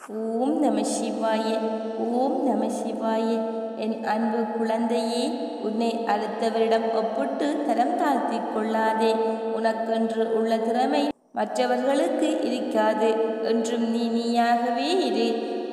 ஓம் நம சிவாய. ஓம் நம சிவாய. என் அன்பு குழந்தையே, உன்னை அடுத்தவரிடம் ஒப்பிட்டு தரம் தாழ்த்தி கொள்ளாதே. உனக்கென்று உள்ள திறமை மற்றவர்களுக்கு இருக்காது. என்றும் நீ நீயாகவே இரு.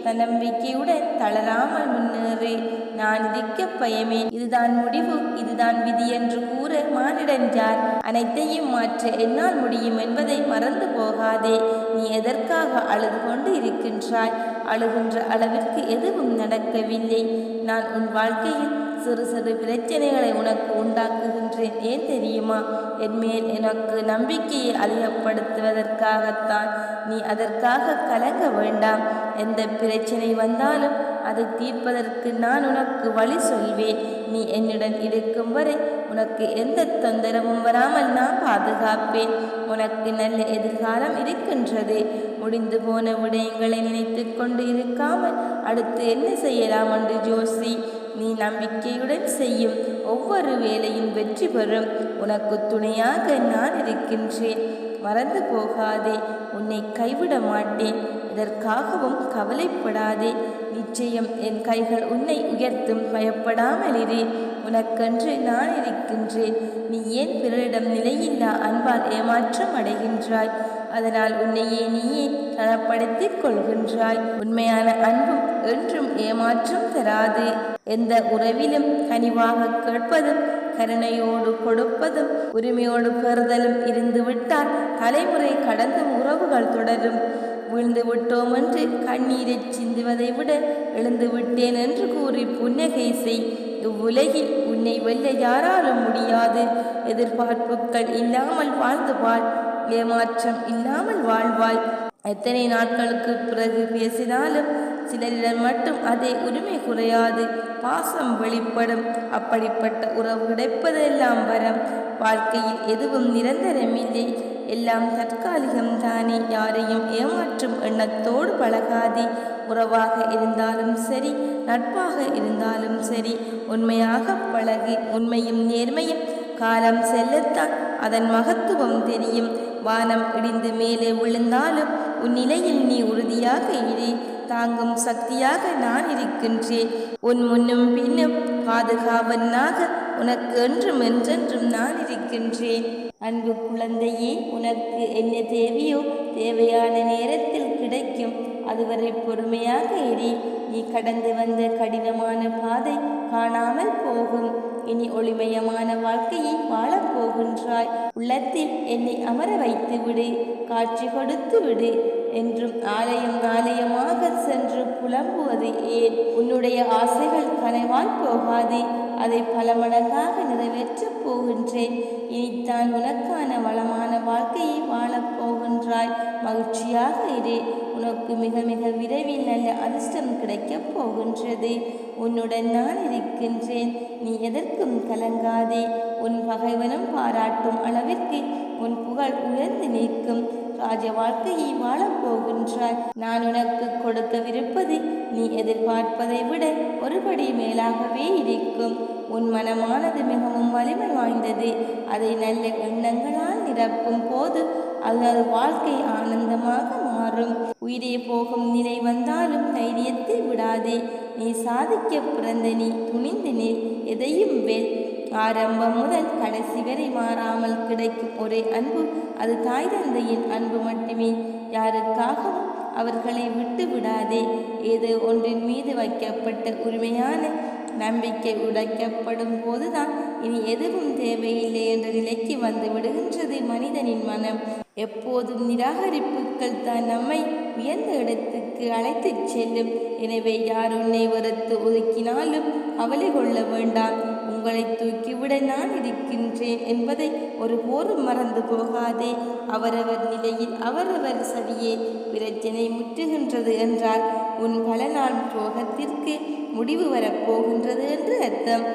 தன்னம்பிக்கையுடன் தளராமல் முன்னேறு. நான் இருக்க பயமே, இதுதான் முடிவு, இதுதான் விதி என்று கூற மானிடன் யார்? அனைத்தையும் மாற்ற என்னால் முடியும் என்பதை மறந்து போகாதே. நீ எதற்காக அழுது கொண்டு இருக்கின்றாய்? அழுகின்ற அளவிற்கு எதுவும் நடக்கவில்லை. நான் உன் வாழ்க்கையில் சிறு சிறு பிரச்சனைகளை உனக்கு உண்டாக்குகின்றேன். ஏன் தெரியுமா? என் மேல் எனக்கு நம்பிக்கையை அதிகப்படுத்துவதற்காகத்தான். நீ அதற்காக கலங்க வேண்டாம். எந்த பிரச்சனை வந்தாலும் அதை தீர்ப்பதற்கு நான் உனக்கு வழி சொல்வேன். நீ என்னுடன் இருக்கும் வரை உனக்கு எந்த தொந்தரவும் வராமல் நான் பாதுகாப்பேன். உனக்கு நல்ல எதிர்காலம் இருக்கின்றது. முடிந்து போன விடயங்களை நினைத்து கொண்டு இருக்காமல் அடுத்து என்ன செய்யலாம் என்று யோசி. நீ நம்பிக்கையுடன் செய்யும் ஒவ்வொரு வேலையும் வெற்றி பெறும். உனக்கு துணையாக நான் இருக்கின்றேன். மறந்து போகாதே, உன்னை கைவிட மாட்டேன். இதற்காகவும் கவலைப்படாதே. நிச்சயம் என் கைகள் உன்னை உயர்த்தும். பயப்படாமல் இரு. உனக்கென்று நான் இருக்கின்றேன். நீ ஏன் பிறரிடம் நிலையில்லா அன்பால் ஏமாற்றம் அடைகின்றாய்? அதனால் உன்னையே நீயே தரப்படுத்திக் கொள்கின்றாய். உண்மையான அன்பும் என்றும் ஏமாற்றம் தராது. எந்த உறவிலும் கனிவாக கேட்பதும் கருணையோடு கொடுப்பதும் உரிமையோடு பெறுதலும் இருந்துவிட்டால் தலைமுறை கடந்தும் உறவுகள் தொடரும். விழுந்து விட்டோம் என்று கண்ணீரை சிந்துவதை விட எழுந்து விட்டேன் என்று கூறி புன்னகை செய். இவ்வுலகில் உன்னை வெல்ல யாராலும் முடியாது. எதிர்பார்ப்புகள் இல்லாமல் வாழ்ந்து வாழ். ஏமாற்றம் இல்லாமல் வாழ்வாய். எத்தனை நாட்களுக்கு பிறகு பேசினாலும் சிலரிடம் மட்டும் அதே உரிமை குறையாது. பாசம் வெளிப்படும். அப்படிப்பட்ட உறவு கிடைப்பதெல்லாம் வரம். வாழ்க்கையில் எதுவும் நிரந்தரமில்லை. எல்லாம் தற்காலிகம்தானே. யாரையும் ஏமாற்றும் எண்ணத்தோடு பழகாதே. உறவாக இருந்தாலும் சரி, நட்பாக இருந்தாலும் சரி, உண்மையாக பழகு. உண்மையும் நேர்மையும் காலம் செல்லத்தான் அதன் மகத்துவம் தெரியும். வானம் இடிந்து மேலே விழுந்தாலும் உன் நிலையில் நீ உறுதியாக இரு. தாங்கும் சக்தியாக நான் இருக்கின்றேன். உன் முன்னும் பின்னும் பாதுகாவனாக உனக்கு என்றும் என்றென்றும் நான் இருக்கின்றேன். அன்பு குழந்தையே, உனக்கு என்ன தேவையோ தேவையான நேரத்தில் கிடைக்கும். அதுவரை பொறுமையாக இரு. நீ கடந்து வந்த கடினமான பாதை காணாமல் போகும். இனி ஒளிமயமான வாழ்க்கையை வாழப்போகின்றாய். உள்ளத்தில் என்னை அமர வைத்து விடு. காட்சி கொடுத்து விடு. என்றும் ஆலயம் ஆலயமாக சென்று புலம்புவது ஏன்? உன்னுடைய ஆசைகள் கனவால் போகாது. அதை பல மடங்காக நிறைவேற்றப் போகின்றேன். இனித்தான் உனக்கான வளமான வாழ்க்கையை வாழப்போகின்றாய். மகிழ்ச்சியாக இரு. உனக்கு மிக மிக விரைவில் நல்ல அதிர்ஷ்டம் கிடைக்கப் போகின்றது. உன்னுடன் நான் இருக்கின்றேன். நீ எதற்கும் கலங்காதே. உன் பகைவனும் பாராட்டும் அளவிற்கு உன் புகழ் உயர்ந்து நிற்கும். ராஜ வாழ்க்கையை வாழப்போகின்றாய். நான் உனக்கு கொடுக்கவிருப்பது நீ எதிர்பார்ப்பதை விட ஒருபடி மேலாகவே இருக்கும். உன் மனமானது மிகவும் வலிமை வாய்ந்தது. அதை நல்ல எண்ணங்களால் நிரப்பும் போது அது வாழ்க்கை ஆனந்தமாக மாறும். உயிரே போகும் நிலை வந்தாலும் தைரியத்தை விடாதே. நீ சாதிக்க பிறந்த நீ துணிந்து நில். எதையும் வெல். ஆரம்பம் முதல் கடைசி வரை மாறாமல் கிடைக்கும் ஒரே அன்பு அது தாய் தந்தையின் அன்பு மட்டுமே. யாருக்காகவும் அவர்களை விட்டு விடாதே. ஏதோ ஒன்றின் மீது வைக்கப்பட்ட உரிமையான நம்பிக்கை உடைக்கப்படும் போதுதான் இனி எதுவும் தேவையில்லை என்ற நிலைக்கு வந்து விடுகின்றது மனிதனின் மனம். எப்போதும் நிராகரிப்புகள் தான் நம்மை உயர்ந்த இடத்துக்கு அழைத்துச் செல்லும். எனவே யார் உன்னை வெறுத்து ஒதுக்கினாலும் கவலை கொள்ள வேண்டாம். உங்களை தூக்கிவிட நான் இருக்கின்றேன் என்பதை ஒருபோதும் மறந்து போகாதே. அவரவர் நிலையில் அவரவர் சரியே. பிரச்சனை முற்றுகின்றது என்றால் உன் பல நாள் சோகத்திற்கு முடிவு வரப்போகின்றது என்று அர்த்தம்.